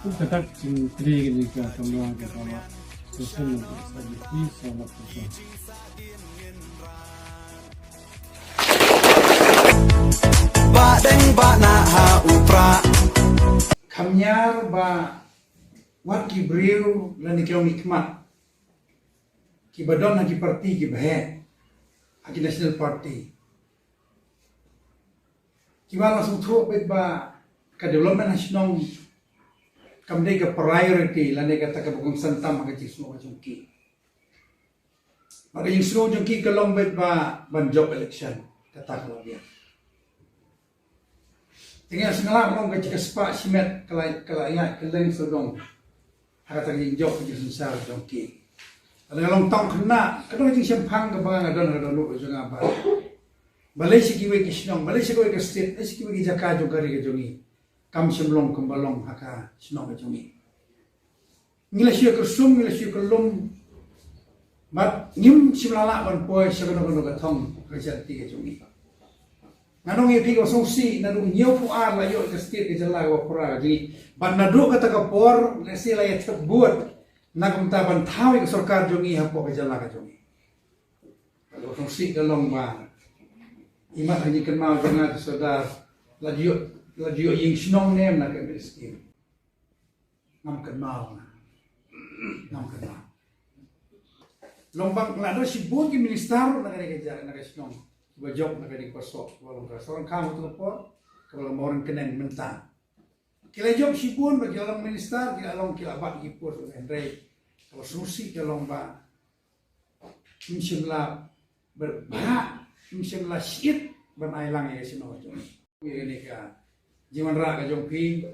Katak tri gini kamera kamera social media sabi sama person. Ba deng ba na ha upra Kamnyar ba wat ki briu lani kyo mikmat ki badon na ki parti ki bahe aki national party ki wala sung thro bet ba ka development national kamde ka priority lani ka ta ka bugong santam ka chisno ka chungki maka yung sno chungki ka long bet ba ban job election kata ka labia tinggal sengalah long ka chika spa simet kala ingat keleng sodong haka tang jok ji susah jongki ala long tong khna kadong jing sempang ka bang adon adon lu jonga ba balai sikiwe kisnong balai sikiwe ka state sikiwe ki jaka jogari ka jongi kam semlong kumbalong haka snong ka jongi ngila sio kersum ngila sio kelum mat ngim simlala ban poi sekono kono ka thong ka jati ka jongi nanong ipi ko songsi nanong nyo pu ar la yo ka state ka jala wa pura ji ban nadu ka ta ka por le sila ya tebut na kum ta ban thawi ka sarkar jongi ha po ka jala ka jongi kalau songsi ka long ba imat haji kenal dengan saudara ladio ying snong nem na ka miskin nam kenal lombang lado sibuk ki minister na ka kejar na ka snong bajok na kadi pasok walau restoran kamu tu apa kalau mau orang kenen mentah kila job sibun bagi orang minister kila long kila bak gipur Andre kalau susi kalau ba insyaallah berbah insyaallah syit banailang ya sino jong ini ka jiwan ra ka jong pi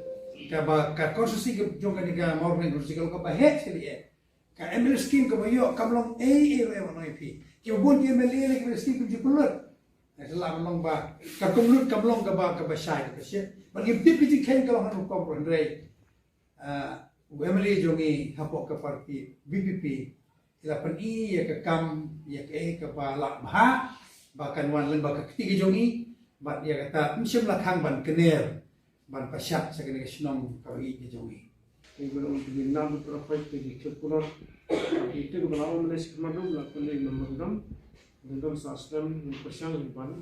ka ba ka konsusi ka jong ka diga mau orang konsusi kalau ka ba het sekali ka emil skin ka bayo kamlong no pi ki bun ki emil ki skin ki pulut Adalah memang ba kakumlut kamlong ka ba syai ka siya bagi PPT ken kalau hanu komprendre Emily jongi hapok ka parti BPP ila pan ya ka kam ya ka ba la bha bahkan wan len ba ka ketiga jongi bat ya kata msim la khang ban kener ban pasyak sa kene snong ka wi jongi Ibu untuk nam profit di kepular itu kalau Malaysia kemana lah kena memandang dengan sistem persiapan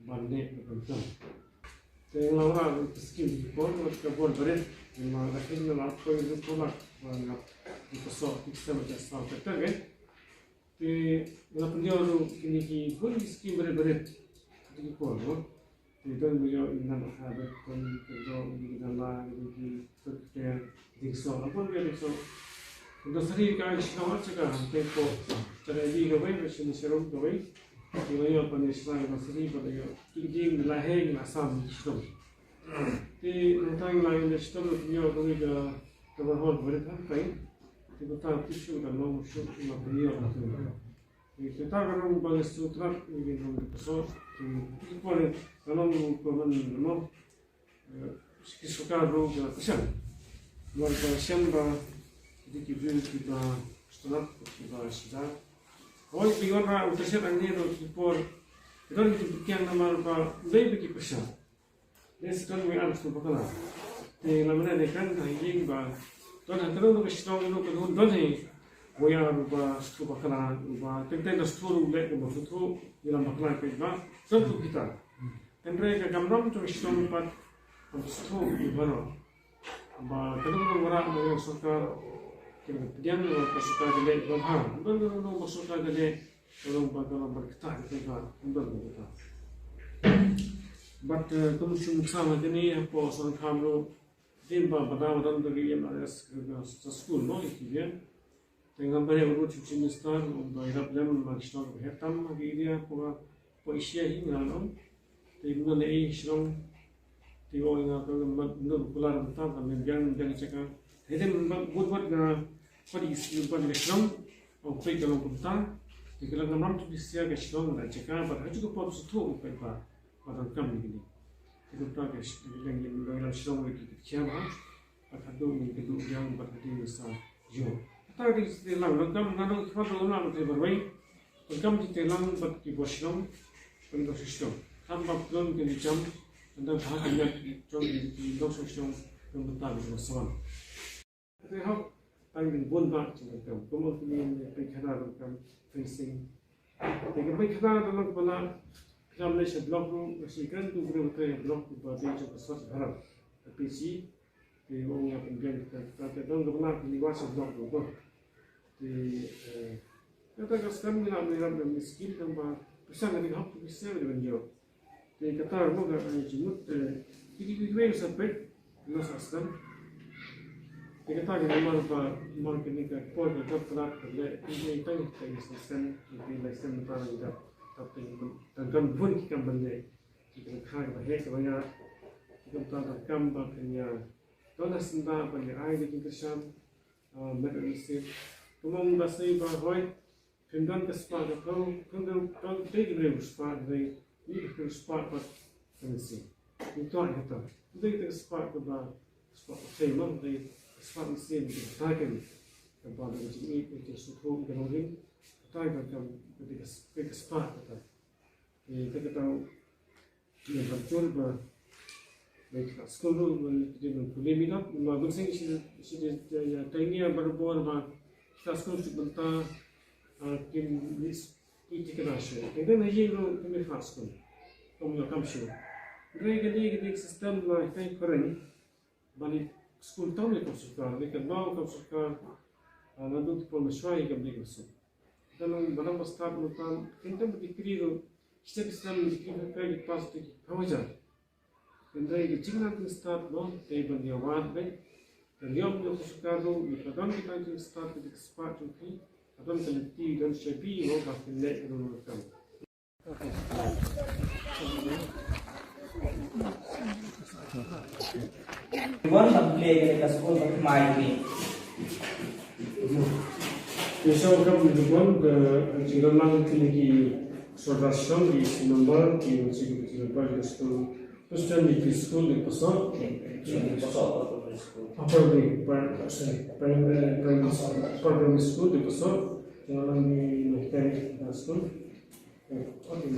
banding betul. Dengan orang skill pun kebun berit, memang akhirnya nak kau itu pula nak dipasok sistem macam betul kan? Di dalam penjuru ini pun skill berit di pun, itu beliau ingin ada pun kerja di dalam di kerja di sekolah pun dia di sekolah. Untuk seri kali sekolah cakap tempo terjadi kawai macam serum kawai, kawai apa ni sekarang seri pada yo tinggi lahir nasam serum. Di tentang lain serum dia kawai ke terhadap berita kain, di tentang tisu dan nom musuh lima beliau itu. Di tentang orang bagi sutra ini nom besar, di pun kalau nom sekitar ru ke kesan, warga siapa Jadi kita setelah kita sudah, oh itu orang utasnya ini itu kipor, itu yang nama apa lebih bagi pesan. Dia sekarang mereka harus berpakaian. Di lamanya dekan hari bah, tuan antara orang Islam itu kedua tuan ni, boleh berubah berpakaian, berubah tentang dasturi lek berubah itu dalam pakaian kita, tentu kita. Tentang gambar tu Islam empat dasturi berubah. Bah kedua orang yang suka kemudian pasukan jelek berhang, benar pasukan jelek orang bakal berketat kita, benar kita. But kemudian sama jenis apa orang kamu timba pada orang dari yang ada sekolah no itu dia. Dengan banyak urut cuci mistar, bayar belum maksudnya berhetam lagi dia apa Asia ini lalu. Tapi mana ini Islam, tiba orang kalau benar pular betul, tapi jangan cakap. Jadi buat pada isu pada Islam, orang kalau kita, kalau orang tu bisa ke Islam dan cakap pada itu pun suatu pada kami ini. Itu tak yang dalam Islam itu siapa? Pada itu yang pada itu bisa jo. Tapi di dalam orang kita orang itu berbaik, kami di dalam pada Islam, pada Islam. Tanpa pun kita jam, dan hanya jom di dalam Islam yang betul betul Thì học anh mình buôn bạn trong cái cầm có một cái bên khả năng cầm facing thì cái bên khả năng đó là làm lấy sập block luôn chỉ cần tu cái cái block của bạn cho cái source haram PC thì ông nhà mình gần cái đó nó là cái quá sập block đúng không thì kita sekarang dalam skill tambah pesan dari hak bisa dengan dia. Jadi kata mau ke jumut ini sampai nas asam. Jadi kata kita mau ke ni ke pol ke pelat ke ini tang ke sistem ini sistem apa kita tapi dan pun kita benda kita khai và hết cái nhà chúng ta đã cầm vào cái nhà đó là sinh ra và nhà ai đi chúng ta xem medicine Tumong basay bahoy, pindan ka spa ka kau, pindan kau take the spa they need to spa but fancy. Ito ay ito. They take spa ka ba spa say no they spa ni sin the taken ka ba ni ji ni ke suko ka no rin. Tai ka kam take spa ka ta. Te ka tau ni ba chul ba like school will limit up ma good thing she did tiny barbo ba kita school sebentar kim list itu kita share. Kita ni je lo kami fast school, kami nak kamsho. Mereka sistem lah kita keren. Bani school tahu ni kamsukar, mereka bawa kamsukar. Nanti tu pun mesyuarai kami kamsuk. Kita nak barang besar lutan. Kita berfikir lo kita sistem kita kaya pas tu kawajar. Kita jangan kita start lo, kita bagi awal baik. اليوم يخشكارو يقدم كتاج ستارت بالسباق في قدم تلتي دم شبي وضع في الليل والكم. One of play the school of my way. Misalnya kamu dibuat jika lang tinggi sodasyon di number di jika di school terus dan di school di pasar. Upper primary school di pasar jangan di mechanic school. Oke,